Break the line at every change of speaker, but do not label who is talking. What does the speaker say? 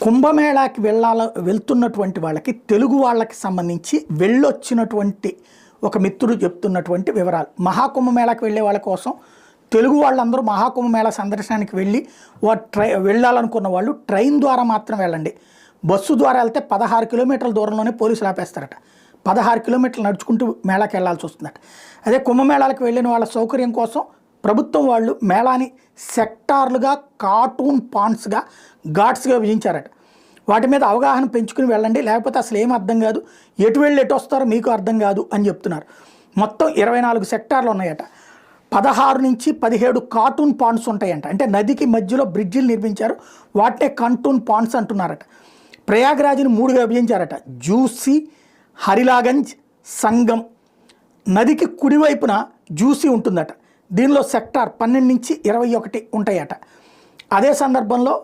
కుంభమేళాకి వెళ్తున్నటువంటి వాళ్ళకి తెలుగు వాళ్ళకి సంబంధించి వెళ్ళొచ్చినటువంటి ఒక మిత్రుడు చెప్తున్నటువంటి వివరాలు. మహాకుంభమేళాకి వెళ్ళే వాళ్ళ కోసం తెలుగు వాళ్ళందరూ మహాకుంభమేళా సందర్శనానికి వెళ్ళి వెళ్ళాలనుకున్న వాళ్ళు ట్రైన్ ద్వారా మాత్రం వెళ్ళండి. బస్సు ద్వారా వెళ్తే 16 కిలోమీటర్ల దూరంలోనే పోలీసులు ఆపేస్తారట. 16 కిలోమీటర్లు నడుచుకుంటూ మేళాకి వెళ్లాల్సి వస్తుందట. అదే కుంభమేళాలకు వెళ్ళిన వాళ్ళ సౌకర్యం కోసం ప్రభుత్వం వాళ్ళు మేళాని సెక్టార్లుగా, కార్టూన్ పాండ్స్గా, ఘాట్స్గా విభజించారట. వాటి మీద అవగాహన పెంచుకుని వెళ్ళండి, లేకపోతే అసలు ఏం అర్థం కాదు, ఎటు వెళ్ళి ఎటు వస్తారో మీకు అర్థం కాదు అని చెప్తున్నారు. మొత్తం 24 సెక్టార్లు ఉన్నాయట. 16 నుంచి 17 కార్టూన్ పాండ్స్ ఉంటాయంట. అంటే నదికి మధ్యలో బ్రిడ్జిలు నిర్మించారు, వాటినే కార్టూన్ పాండ్స్ అంటున్నారట. ప్రయాగ్రాజ్ని 3గా విభజించారట. జూసి, హరిలాగంజ్, సంగం. నదికి కుడివైపున జూసి ఉంటుందట. దీనిలో సెక్టార్ 12 నుంచి 21 ఉంటాయట. అదే సందర్భంలో